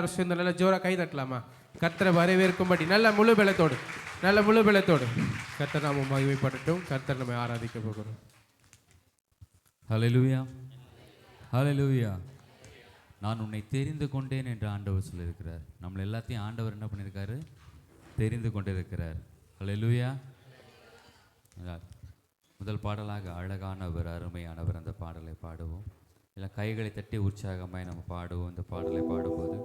எல்லாரும் சேர்ந்து நல்ல ஜோரா கை தட்டலாமா? கர்த்தரை வரவேற்கும்படி நல்ல முழு பலத்தோடு கர்த்தர் நாம மகிமைப்படட்டும். கர்த்தர் நம்மை ஆராதிக்க போகிறோம். ஹல்லேலூயா, ஹல்லேலூயா. நான் உன்னை தெரிந்து கொண்டேன் என்று ஆண்டவர் சொல்லியிருக்கிறார். நம்மளை எல்லாத்தையும் ஆண்டவர் என்ன பண்ணியிருக்காரு? தெரிந்து கொண்டிருக்கிறார். ஹல்லேலூயா. முதல் பாடலாக அழகானவர் அருமையானவர் அந்த பாடலை பாடுவோம். இல்லை கைகளை தட்டி உற்சாகமாய் நம்ம பாடுவோம். இந்த பாடலை பாடும்போது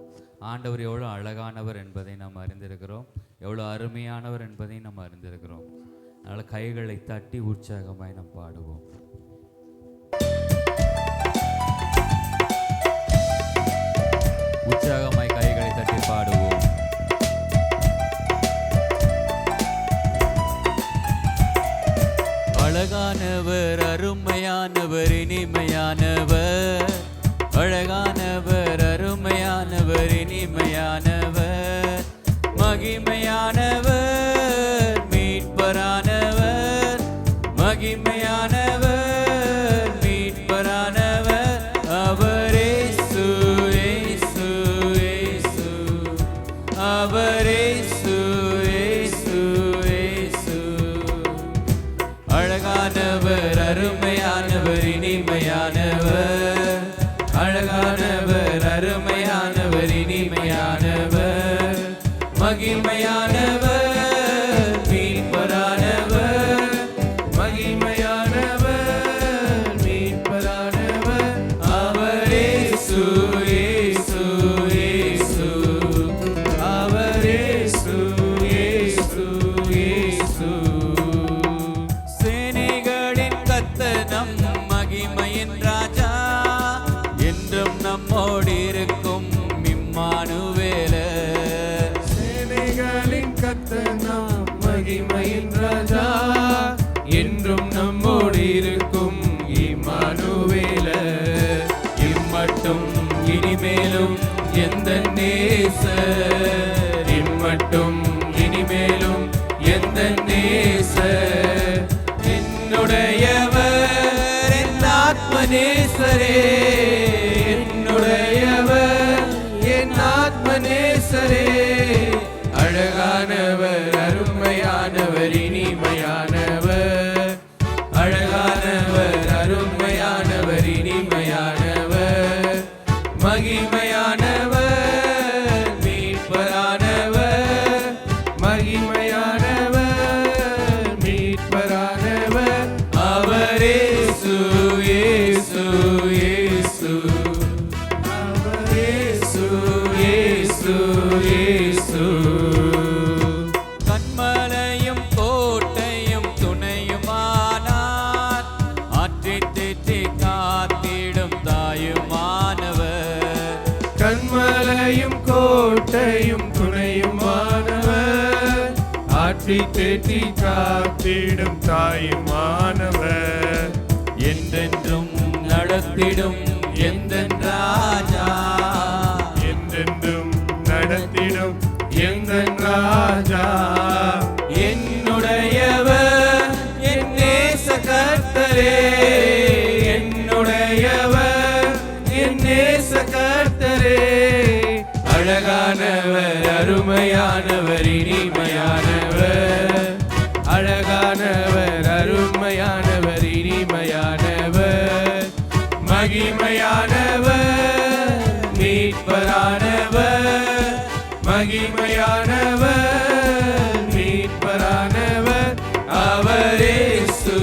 ஆண்டவர் எவ்வளோ அழகானவர் என்பதை நாம் அறிந்திருக்கிறோம், எவ்வளோ அருமையானவர் என்பதை நம்ம அறிந்திருக்கிறோம். அதனால் கைகளை தட்டி உற்சாகமாய் நாம் பாடுவோம். உற்சாகமாய் கைகளை தட்டி பாடுவோம். அழகானவர் அருமையானவர் இனிமையானவர், அழகானவர் அருமையானவர் இனிமையானவர், மகிமையானவர் மீட்பரானவர், மகிமையானவர் மீட்பரானவர். அவர் இயேசு, இயேசு, இயேசு, அவர் இயேசு, இயேசு, இயேசு. அழகானவர் அருமையானவர் இனிமையானவர், அழகானவர் அருமையானவர் இனிமையானவர், மகிமையானவர் மீட்பரானவர், மகிமையானவர் மீட்பரானவர். அவர் இயேசு, இயேசு, இயேசு, அவர் இயேசு, இயேசு, இயேசு. சேனைகளின் கர்த்தர் நம் மகிமையின் ராஜா, என்றும் நம்மோடு இருக்கும் இம்மானுவேலர். சேனைகளின் கர்த்தர் நம் மகிமையின் ராஜா, என்றும் நம்மோடு இருக்கும் இம்மானுவேலர். இம்மட்டும் இனிமேலும் எந்த நேசர், இம்மட்டும் இனிமேலும் எந்த நேசர். என்னுடையவர் என் ஆத்மநேசரே, என்னுடையவர் என் ஆத்மநேசரே. அழகானவர் அருமையானவர் இனிமையானவர், அழகானவர் அருமையானவர் இனிமையானவர், மகிமையானவர் மீட்பரானவர், மகிமையானவர் மீட்பரானவர். அவர் இயேசு, இயேசு, இயேசு, அவர் இயேசு, இயேசு, இயேசு. கண்மலையும் கோட்டையும் துணையுமானார், ஆற்றி தேற்றி காத்திடும் தாயுமானவர். கண்மலையும் கோட்டையும் துணையுமானவர், ஆற்றி தேற்றி காத்திடும் தாயுமானவர். என்றென்றும் நடத்திடும் எந்தன் ராஜா, என்றென்றும் நடத்திடும் எங்கள் ராஜா. என்னுடையவர் என் நேச கர்த்தரே, என்னுடையவர் என் நேச கர்த்தரே. அழகானவர் அருமையானவர் இனிமையானவர், அழகானவர் அருமையானவர் இனிமையானவர், மகிமையானவர் மீட்பரானவர், மகிமையானவர் மீட்பரானவர். அவர் இயேசு,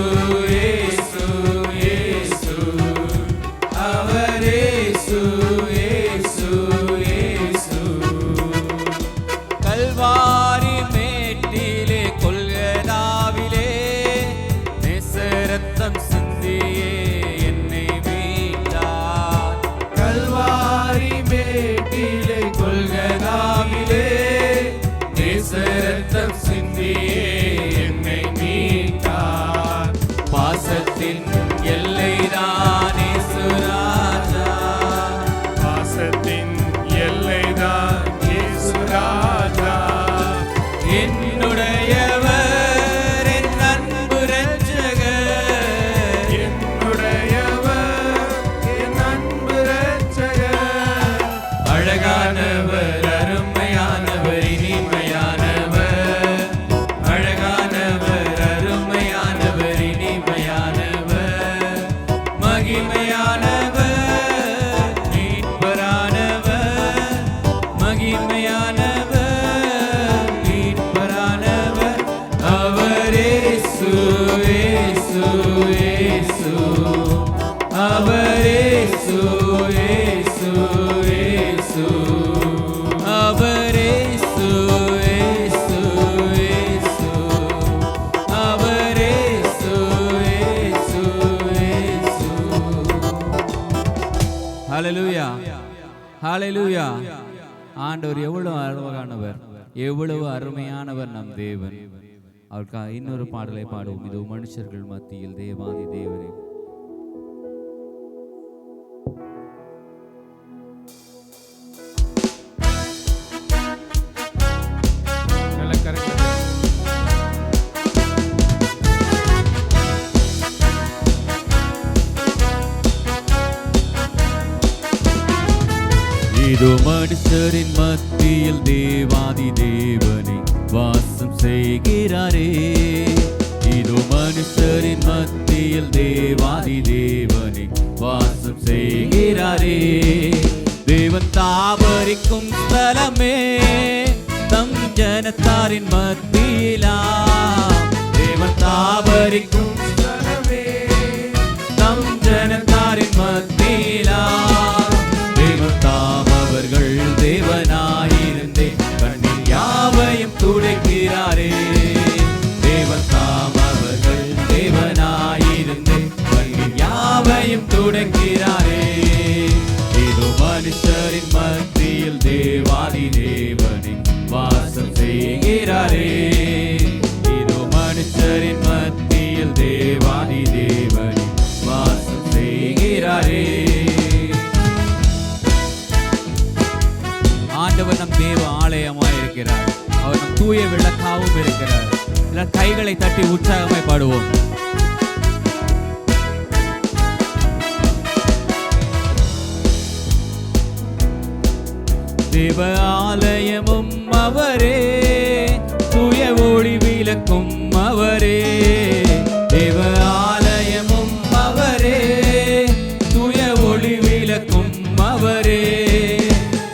இயேசு, இயேசு, அவர் இயேசு, இயேசு, இயேசு. கல்வாரி ஹalleluya. ஆண்டவர் எவ்வளவு அழகானவர், எவ்வளவு அருமையானவர் நம் தேவன். அவருக்காக இன்னொரு பாடலை பாடுவோம். இது மனுஷர்கள் மத்தியில் தேவாதி தேவனே. இதோ மனுஷரின் மத்தியில் தேவாதி தேவனே வாசம் செய்கிறாரே. இதோ மனுஷரின் மத்தியில் தேவாதி தேவனே வாசம் செய்கிறாரே. தேவன் தாபரிக்கும் ஸ்தலமே தம் ஜனத்தாரின் மத்தியிலா. தேவன் தாபரிக்கும் ஸ்தலமே தம் ஜனத்தாரின் மத்தியிலா. அவர்கள் தேவனாயிருந்தே கண்ணில் யாவையும் துடைக்கிறாரே. தேவன் தாம் அவர்கள் தேவனாயிருந்தே கண்ணில் யாவையும் துடைக்கிறாரே. இதோ மனுஷரின் மத்தியில் தேவாதி தேவனே வாசம் செய்கிறாரே. இதோ மனுஷரின் மத்தியில் தேவாதி தேவனே வாசம் செய்கிறாரே. ஆண்டவர் நம் தேவ ஆலயமாய் இருக்கிறார். அவர் நம் தூய விளக்காகவும் இருக்கிறார். கைகளை தட்டி உற்சாகமாய் பாடுவோம். தேவ ஆலயமும் அவரே, தூய ஒளி விளக்கும் அவரே. தேவ ஆலயமும் அவரே, தூய ஒளி விளக்கும் அவரே.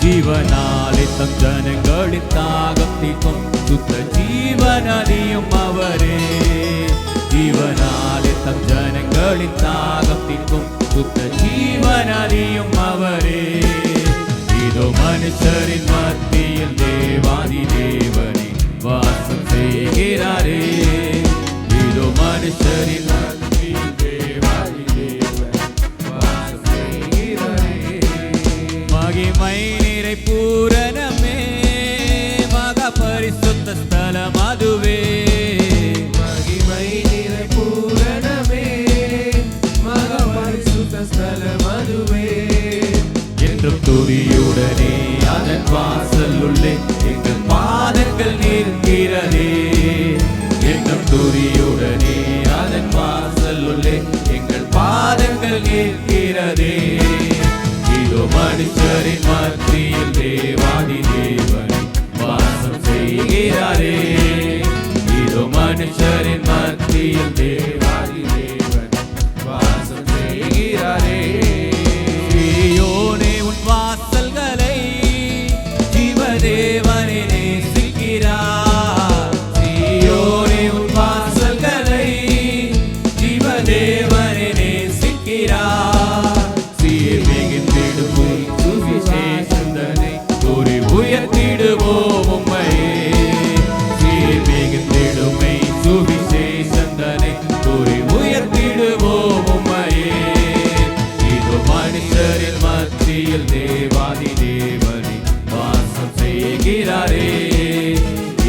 ஜீவனாலே தம் ஜனங்களின் தாகம் தீர்க்கும் சுத்த ஜீவநதியும் அவரே. ஜீவனாலே தம் ஜனங்களின் தாகம் தீர்க்கும் சுத்த ஜீவநதியும் அவரே. இதோ மனுஷரின் மத்தியில் தேவாதி தேவனே வாசம் செய்கிறாரே. இதோ மனுஷரின் மத்தியில் தேவாதி தேவனே வாசம் செய்கிறாரே. மகிமை பூரணமே மகா பரிசுத்த ஸ்தலம் அதுவே. மகிமை நிறை பூரணமே மகா பரிசுத்த ஸ்தலம் அதுவே. என்றும் துதியுடனே அதன் வாசல் உள்ளே எங்கள் பாதங்கள் நிற்கிறதே. என்றும் துதியுடனே அதன் வாசல் உள்ளே எங்கள் பாதங்கள் நிற்கிறதே. இதோ மனுஷரின் மத்தியில் தேவாதி தேவனே வாசம் செய்கிறாரே. இதோ மனுஷரின் மத்தியில் தேவாதி தேவனே வாசம் செய்கிறாரே. சீயோனே உன் வாசல்களை ஜீவதேவனே நேசிக்கிறார். சீயோனே உன் வாசல்களை ஜீவதேவனே நேசிக்கிறார். சுவிசேஷந்தனை கூறி உயர்த்திடுவோம் உம்மையே. சீர் மிகுந்திடுமை சுவிசேஷந்தனை கூறி உயர்த்திடுவோம் உம்மையே. இதோ மனுஷரின் மத்தியில் தேவாதி தேவனே வாசம் செய்கிறாரே.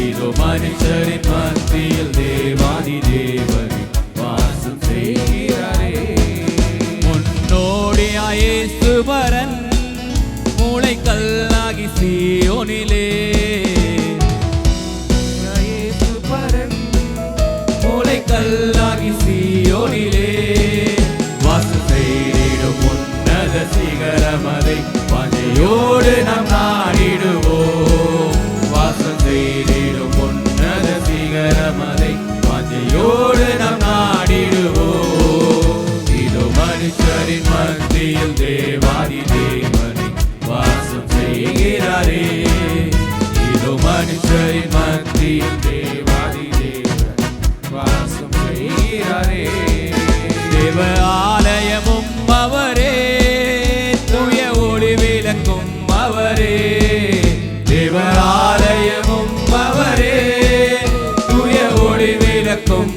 இதோ மனுஷரின் மத்தியில் தேவாதி தேவனே வாசம் செய்கிறாரே. முன்னோடியாயே சுபரன் மூளை கல்லாகி சீயோனிலே. சுபரன் மூளை கல்லாகி சீயோனிலே வாசம் செய்திடும் உன்னத சிகரமதை வாஞ்சையோடு நாம் நாடிடுவோம். வாசம் செய்திடும் உன்னத சிகரமதை வாஞ்சையோடு நாம் நாடிடுவோம். இதோ மனுஷரின் மத்தியில் தேவாதி தேவனே வாசம் செய்கிறாரே. இதோ மனுஷரின் மத்தியில் தேவாதி தேவனே வாசம் செய்கிறாரே. தேவ ஆலயமும் அவரே, தூய ஒளி விளக்கும் அவரே. தேவ ஆலயமும் அவரே, தூய ஒளி விளக்கும்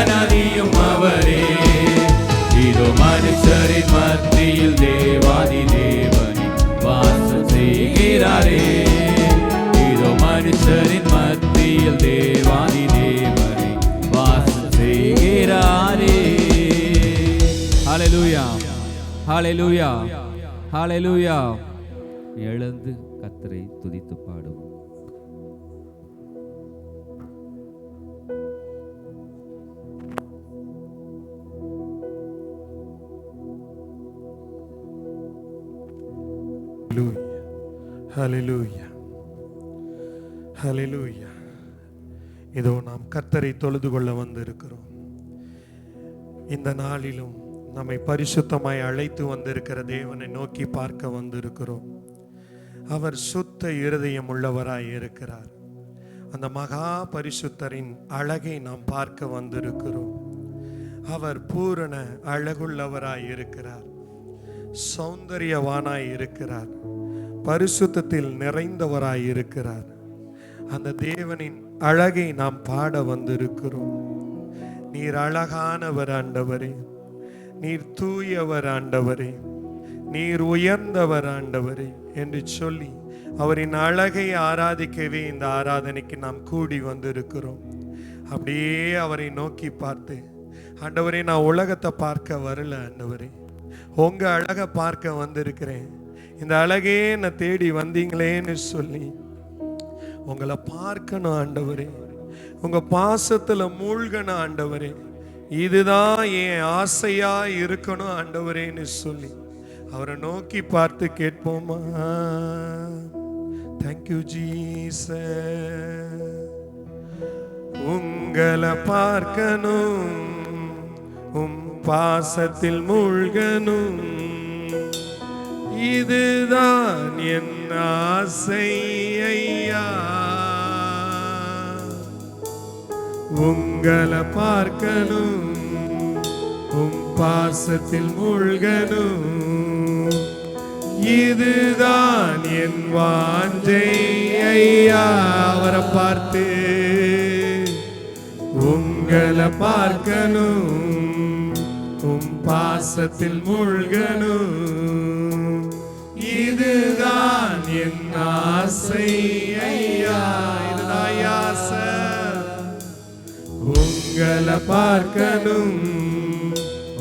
ஜீவநதியும் அவரே. இதோ மனுஷரின் மத்தியில் தேவாதி தேவனே வாசம் செய்கிறாரே. இதோ மனுஷரின் மத்தியில் தேவாதி தேவனே வாசம் செய்கிறாரே. ஹல்லேலூயா, ஹல்லேலூயா, ஹல்லேலூயா. எழுந்து கர்த்தரை துதித்து பாடுவோம். ஹல்லேலூயா, ஹல்லேலூயா. இதோ நாம் கர்த்தரை தொழுது கொள்ள வந்திருக்கிறோம். இந்த நாளிலும் நம்மை பரிசுத்தமாய் அழைத்து வந்திருக்கிற தேவனை நோக்கி பார்க்க வந்திருக்கிறோம். அவர் சுத்த இருதயம் உள்ளவராய் இருக்கிறார். அந்த மகா பரிசுத்தரின் அழகை நாம் பார்க்க வந்திருக்கிறோம். அவர் பூரண அழகுள்ளவராய் இருக்கிறார், சௌந்தரியவானாய் இருக்கிறார், பரிசுத்தத்தில் நிறைந்தவராய் இருக்கிறார். அந்த தேவனின் அழகை நாம் பாட வந்திருக்கிறோம். நீர் அழகானவர் ஆண்டவரே, நீர் தூயவர் ஆண்டவரே, நீர் உயர்ந்தவர் ஆண்டவரே என்று சொல்லி அவரின் அழகை ஆராதிக்கவே இந்த ஆராதனைக்கு நாம் கூடி வந்திருக்கிறோம். அப்படியே அவரை நோக்கி பார்த்து, ஆண்டவரே நான் உலகத்தை பார்க்க வரல ஆண்டவரே, உங்க அழகை பார்க்க வந்திருக்கிறேன், இந்த அழகே நான் தேடி வந்தீங்களேன்னு சொல்லி உங்களை பார்க்கணும் ஆண்டவரே, உங்க பாசத்துல மூழ்கணும் ஆண்டவரே, இதுதான் என் ஆசையா இருக்கணும் ஆண்டவரேன்னு சொல்லி அவரை நோக்கி பார்த்து கேட்போமா? Thank you Jesus. உங்களை பார்க்கணும், உம் பாசத்தில் மூழ்கணும், இதுதான் என் ஆசை ஐயா. உங்களை பார்க்கணும், உம் பாசத்தில் மூழ்கணும், இதுதான் என் வாஞ்சை ஐயா. அவரை பார்த்து உங்களை பார்க்கணும், உம் பாசத்தில் மூழ்கணும், இதுதான் என் ஆசை ஐயா. இதுதான் ஆசை. உங்களை பார்க்கணும்,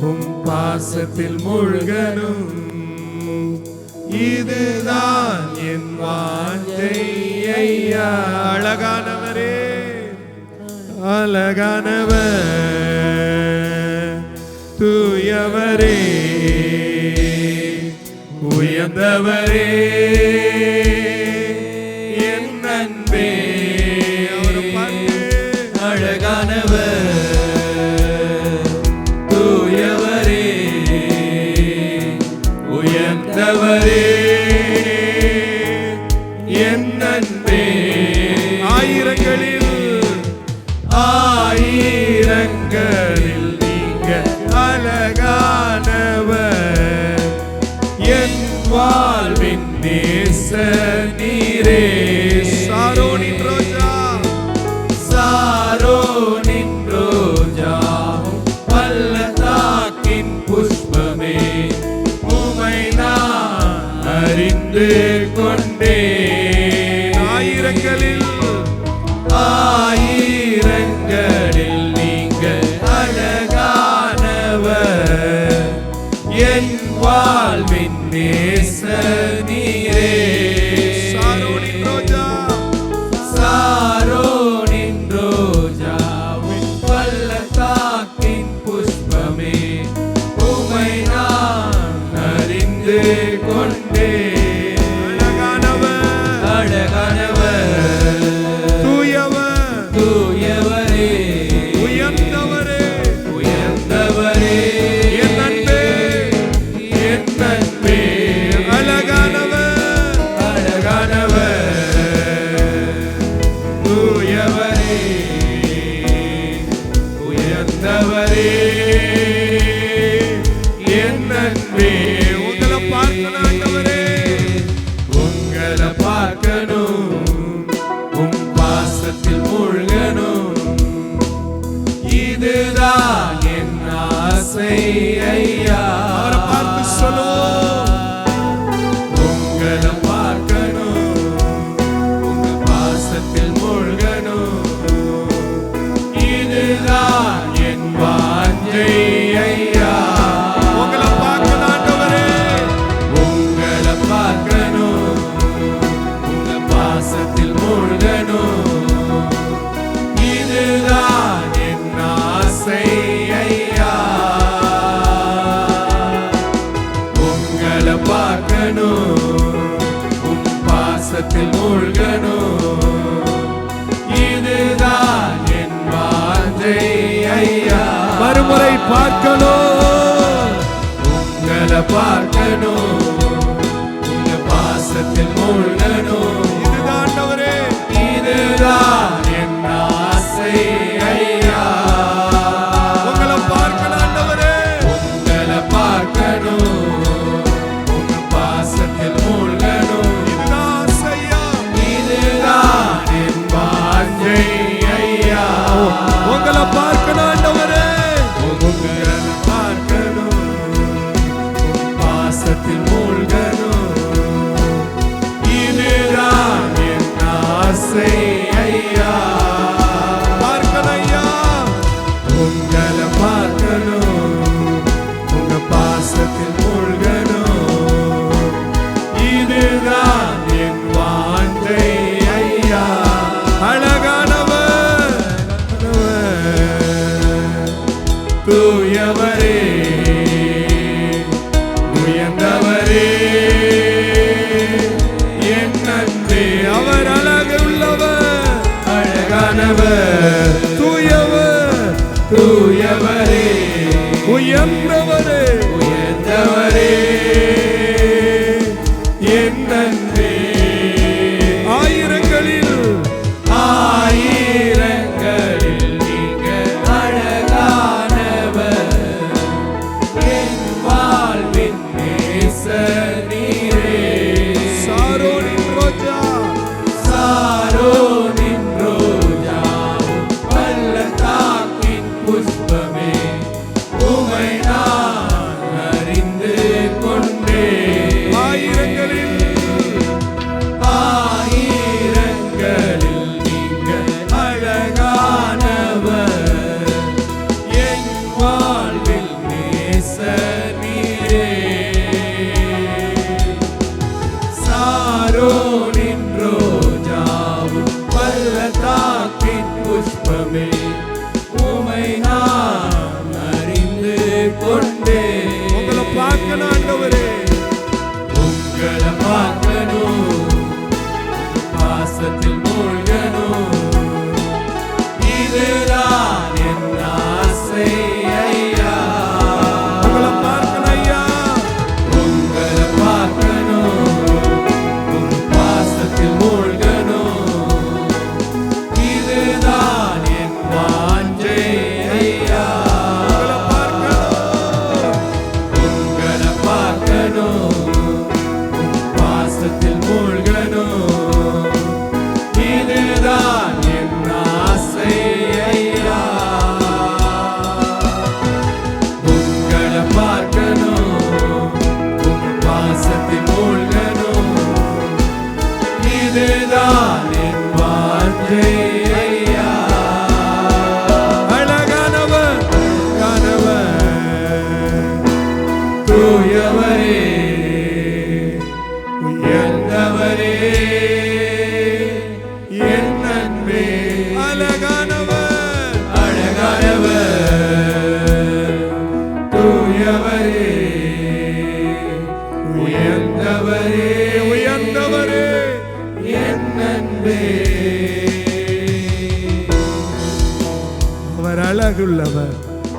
உம் பாசத்தில் மூழ்கணும், இதுதான் என் வாஞ்சை ஐயா. அழகானவரே, அழகானவர், தூயவரே, உயர்ந்தவரே, என் அன்பே. அவர் பார்த்து அழகானவர், தூயவரே, உயர்ந்தவரே, என் அன்பே. ஆயிரங்களில் ஆயிரங்களில் நீங்க அழகானவர், என் வாழ்வின் நேச நீரே. சாரோனின் ரோஜா, சாரோனின் ரோஜா, பள்ளத்தாக்கின் புஷ்பமே, உமை நான் அறிந்து கொண்டேன். ஆயிரங்களில் ஆயிரங்களில் நீங்கள் அழகானவர், என் வாழ்வின் நேச நீரே. சாரோனின் ரோஜா, சாரோனின் ரோஜா, பள்ளத்தாக்கின் புஷ்பமே, உமை நான் அறிந்து கொண்டேன். அழகானவர், அழகானவர், தூயவர், தூயவரே, உயர்ந்தவரே, உயர்ந்தவரே, என் அன்பே, என் அன்பே. அழகானவர், அழகானவர், தூயவரே, உயர்ந்தவரே, என் அன்பே. உங்களை பார்க்கணும் ஆண்டவரே, உங்களை பார்க்கணும், உம் பாசத்தில் மூழ்கணும், இதுதான் இதுதான் என் ஆசை ஐயா. அவரை பார்த்து சொல்லுவோம், உங்களை பார்க்கணும், உங்க பாசத்தில் மூழ்கணும், இதுதான் என் வாஞ்சை ஐயா. உங்களை பார்க்கணும் ஆண்டவரே, உங்களை பார்க்கணும், உங்க பாசத்தில் மூழ்கணும், இதுதான் என் ஆசை ஐயா. உங்களை பார்க்கணும், உன் பாசத்தில் மூழ்கணும், இதுதான் என் வாஞ்சை ஐயா. மறுமுறை பார்க்கணும், உங்களை பார்க்கணும், உங்க பாசத்தில் மூழ்கணும், இதுதான் ஆண்டவரே, இதுதான் என் ஆசை ஐயா. உங்களை பார்க்கணும் ஆண்டவரே, உங்களை பார்க்கணும், உங்க பாசத்தில் மூழ்கணும், இதுதான் ஆசையா. இதுதான் என் வாஞ்சை ஐயா. உங்களை பார்க்கணும் ஆண்டவரே, உங்களை பார்க்கணும், உன் பாசத்தில் மூழ்கணும், இதுதான் என் ஆசை ஐயா. பார்க்கணும் ஐயா, உங்களை பார்க்கணும், உங்க பாசத்தில் மூழ்கணும், இதுதான் என் வாஞ்சை ஐயா. அழகானவர், தூயவரே, உயர்ந்தவரே, என் அன்பே, அவர் அழகு உள்ளவர், அழகானவர், தூயவர், தூயவரே, உயர்ந்தவரே, உயர்ந்தவரே, என் அன்பே, ஆயிரங்களில் ஆயிரங்களில் நீங்க அழகானவர், என் வாழ்வின் நேசர் நீரே. சாரோனின் ரோஜா, சாரோனின் ரோஜாவும் பள்ளத்தாக்கின் புஷ்பமே, உமை நான் அறிந்து கொண்டேன். ஆயிரங்களில் ஆயிரங்களில் நீங்கள் அழகானவர், என் வாழ்வில் நேசர் நீரே. சாரோனின் ரோஜாவும் பள்ளத்தாக்கின் புஷ்பமே, உமை நான் அறிந்து கொண்டேன். உங்களை பார்க்கணும் ஆண்டவரே, உங்களை பார்க்கணும், பாசத்தில் மூழ்கணும், இதுதான் என் ஆசை ஐயா. உங்களை பார்க்கணும் ஐயா, உங்களை பார்க்கணும், உன் பாசத்தில் மூழ்கணும், இதுதான் என் வாஞ்சை ஐயா. உங்களை பார்க்கணும், உங்களை பார்க்கணும், உன் பாசத்தில் மூழ்கணும், இதுதான் என் ஆசை ஐயா. உங்களை பார்க்கணும், உன் பாசத்தில் மூழ்கணும், இதுதான் என் வாஞ்சை ஐயா. அழகானவர், அழகானவர், தூயவரே, உயர்ந்தவரே, என் அன்பே, அழகானவர், அழகானவர், தூயவரே, உயர்ந்தவரே, உயர்ந்தவரே, என் அன்பே. அவர் அழகுள்ளவர்,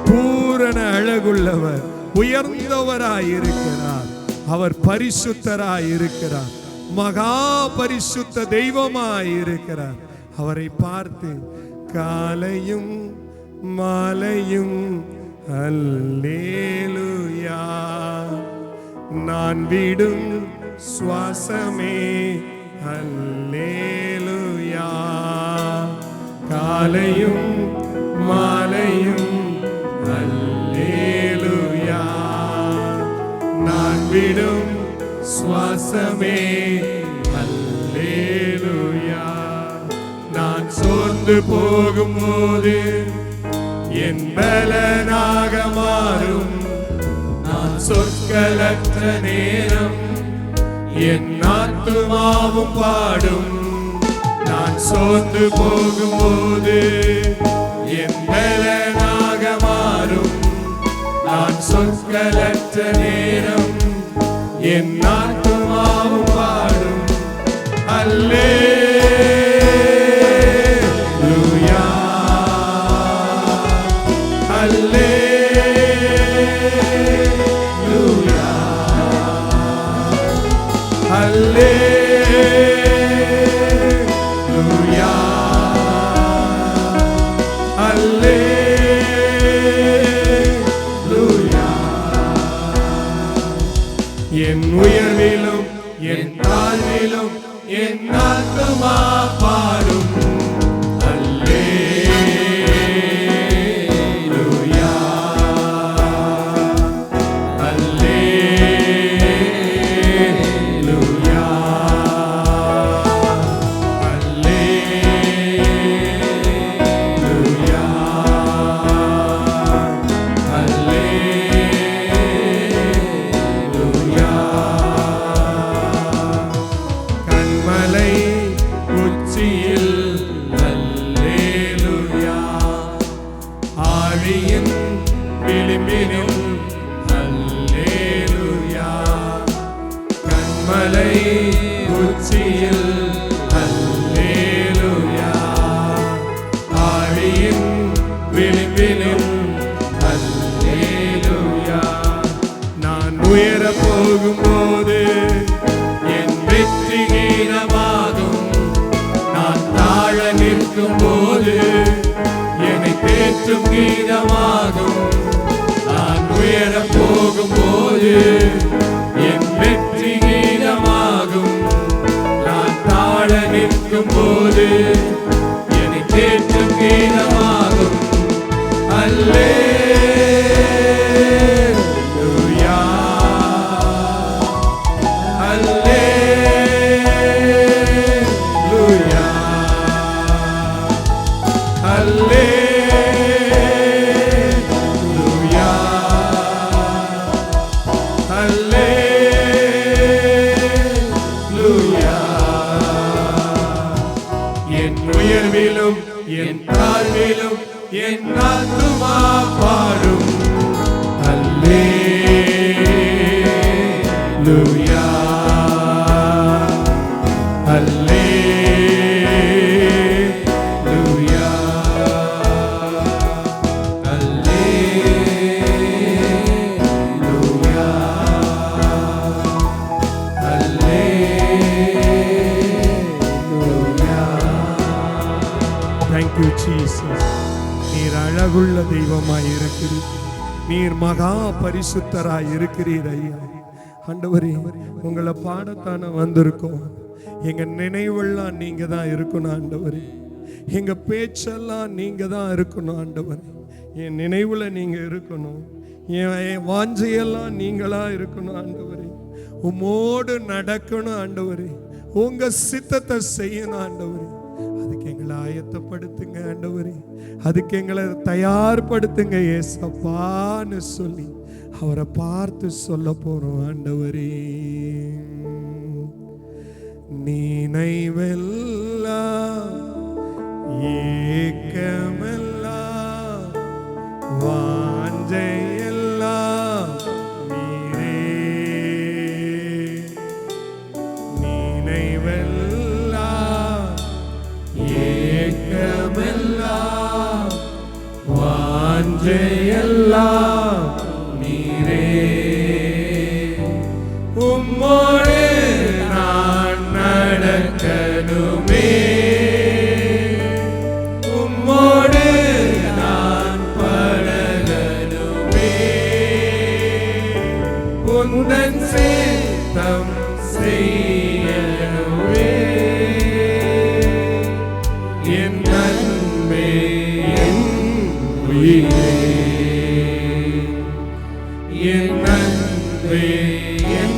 பூரண அழகுள்ளவர், உயர்ந்தவராயிருக்கிறார். அவர் பரிசுத்தராயிருக்கிறார், மகா பரிசுத்த தெய்வமாயிருக்கிறார். அவரை பார்த்து காலையும் மாலையும் அல்லேலூயா, நான் விடும் சுவாசமே அல்லேலூயா, காலையும் மாலையும் விடும் சுவாசமே அல்லேலூயா. நான் சோர்ந்து போகும்போது என் பலனாக மாறும். நான் சொற்களற்ற நேரம் என் ஆத்துமாவும் பாடும். நான் சோர்ந்து போகும்போது என் பலனாக மாறும். நான் சொற்களற்ற நேரம் என் ஆத்துமாவும் பாடும். அல்லேலூயா அல்லேலூயா அல்லேலூயா அல்லேலூயா. என் உயர்விலும் என் தாழ்விலும் என் ஆத்துமா பாடும். அல்லேலூயா அல்லேலூயா அல்லேலூயா அல்லேலூயா. கண்மலை உச்சியில் அல்லேலூயா. ஆழியின் விளிம்பினில் அல்லேலூயா. கண்மலை உச்சியில் அல்லேலூயா. ஆழியின் விளிம்பினில் அல்லேலூயா. நான் உயர போகும்போது என் வெற்றி கீதமாகும். நான் தாழ நிற்கும் போது என்னை தேற்றும் கீதமாகும். நான் உயர போகும்போது என் வெற்றி கீதமாகும். நான் தாழ நிற்கும் போது என்னை தேற்றும் கீதமாகும். அல்லேலூயா அல்லேலூயா அல்லேலூயா அல்லேலூயா. என் உயர்விலும் என் தாழ்விலும் என் ஆத்துமா பாடும். அல்லேலூயா அல்லேலூயா அல்லேலூயா அல்லேலூயா. Thank you Jesus. நீர் அழகுள்ள தெய்வமாய் இருக்கிறீர். நீர் மகா பரிசுத்தராய் இருக்கிறீர் ஐயா. ஆண்டவரே, உங்களை பாடத்தான வந்திருக்கோம். எங்க நினைவெல்லாம் நீங்க தான் இருக்கணும் ஆண்டவரே. எங்க பேச்செல்லாம் நீங்க தான் இருக்கணும் ஆண்டவரே. என் நினைவுல நீங்க இருக்கணும். என் வாஞ்சையெல்லாம் நீங்களா இருக்கணும் ஆண்டவரே. உம்மோடு நடக்கணும் ஆண்டவரே. உங்க சித்தத்தை செய்யணும் ஆண்டவரே. அதுக்கு எங்களை ஆயத்தப்படுத்துங்க ஆண்டவரே. அதுக்கு எங்களை தயார்படுத்துங்க ஏசப்பான்னு சொல்லி அவரை பார்த்து சொல்ல போறோம் ஆண்டவரே. நினைவெல்லாம் ஏக்கமெல்லாம் வாஞ்சையெல்லாம் நீரே. நினைவெல்லாம் ஏக்கமெல்லாம் வாஞ்சையெல்லாம் நீரே. உம்மோடு நான் நடக்கணுமே. உம்மோடு நான் பழகணுமே. உந்தன் சித்தம் செய்யணுமே. என் நன்மை என் உயிரே. என் நன்மை என்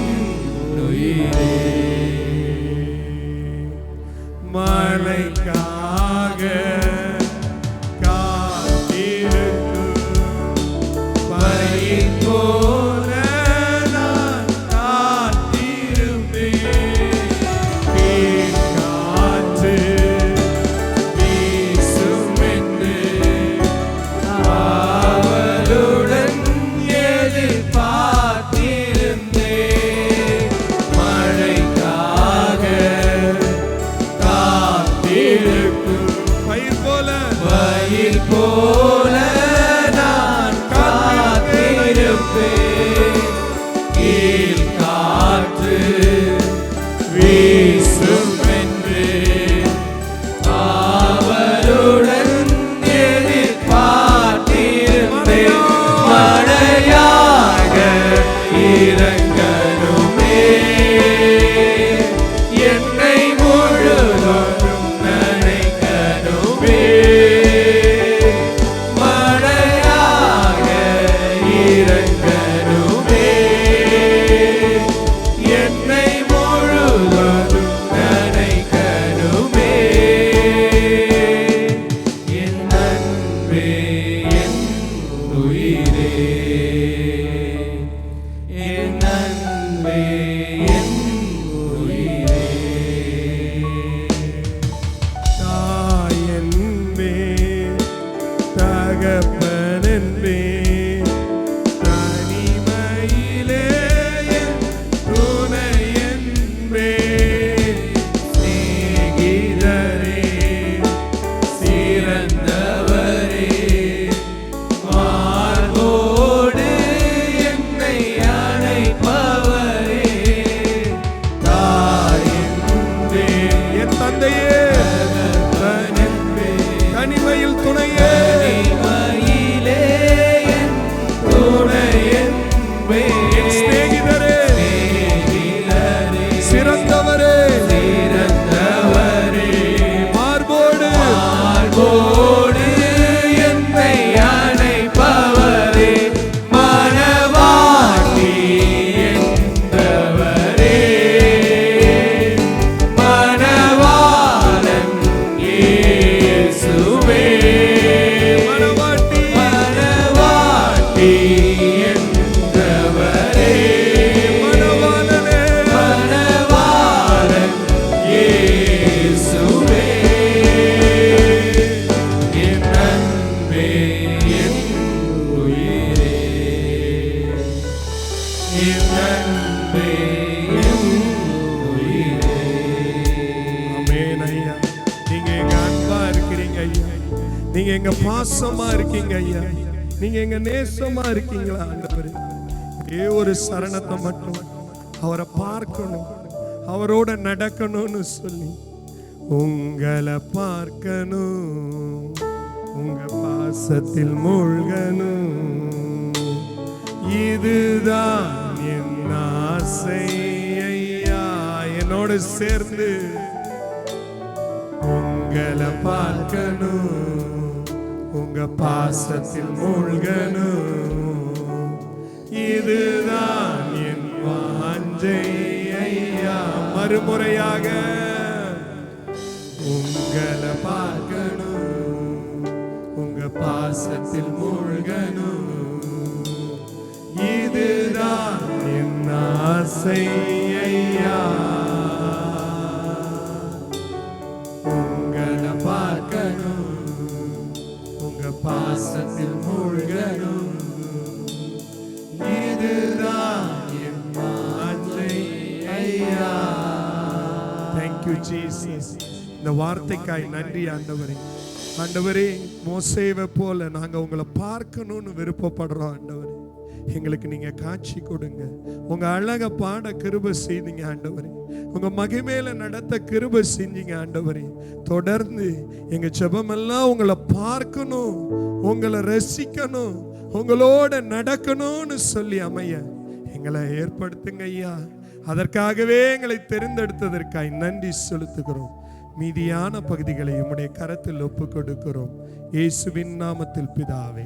மழையாக இறங்கணுமே, என்னை முழுவதும் நனைக்கணுமே. மழையாக இறங்கணுமே, என்னை முழுவதும் நனைக்கணுமே. என் அன்பே, என் உயிரே, என் அன்பே, என் உயிரே. தாயன்பே, தகப்பனன்பே, தனிமையிலே என் துணையன்பே, சிநேகிதரே, சிறந்தவரே, மார்போடு என்னை அணைப்பவரே. தாயன்பே, என் தந்தையே, தகப்பனன்பே, தனிமையில் துணையே, தனிமையிலே என் துணையன்பே. சிநேகிதரே, சிநேகிதரே, சிறந்தவரே, சிறந்தவரே, மார்போடு மார்போடு என்னை அணைப்பவரே. மணவாட்டி என்றவரே, மணவாளன் இயேசுவே. மணவாட்டி, மணவாட்டி என்றவரே, மணவாளனே, மணவாளன் இயேசுவே. என் அன்பே, என் உயிரே, என் அன்பே, என் உயிரே. ஆமென் ஐயா. நீங்க எங்க அன்பா இருக்கிறீங்க ஐயா, நீங்க எங்க பாசமா இருக்கீங்க ஐயா, நீங்க எங்க நேசமா இருக்கீங்களா ஆண்டவரே. ஒரு சரணத்தை மட்டும் அவரை பார்க்கணும், அவரோட நடக்கணும்னு சொல்லி உங்களை பார்க்கணும், உங்க பாசத்தில் மூழ்கணும், இதுதான் என் ஆசை ஐயா. என்னோட சேர்ந்து உங்களை பார்க்கணும், உங்க பாசத்தில் மூழ்கணும், இதுதான் என் வாஞ்சை ஐயா. மறுமுறையாக உங்களை பார்க்கணும், உங்க பாசத்தில் மூழ்கணும், இதுதான் என் ஆசை ஐயா. உங்களை பார்க்கணும், உங்க பாசத்தில் மூழ்கணும், இதுதான் என் வாஞ்சை ஐயா. Thank you Jesus. இந்த வார்த்தைக்காய் நன்றி ஆண்டவரே. ஆண்டவரே, மோசேவை போல நாங்க உங்களை பார்க்கணும்னு விருப்பப்படுறோம் ஆண்டவரே. எங்களுக்கு நீங்க காட்சி கொடுங்க, உங்க அழக பாட கிருபை செய்தீங்க ஆண்டவரே, உங்க மகிமையில நடத்த கிருபை செஞ்சீங்க ஆண்டவரே. தொடர்ந்து எங்க ஜெபமெல்லாம் உங்களை பார்க்கணும், உங்களை ரசிக்கணும், உங்களோட நடக்கணும்னு சொல்லி அமைய எங்களை ஏற்படுத்துங்க ஐயா. அதற்காகவே எங்களை தெரிந்தெடுத்ததற்காய் நன்றி செலுத்துகிறோம். மீதியான பகுதிகளை உம்முடைய கரத்தில் ஒப்புக் கொடுக்கிறோம். இயேசுவின் நாமத்தில் பிதாவே.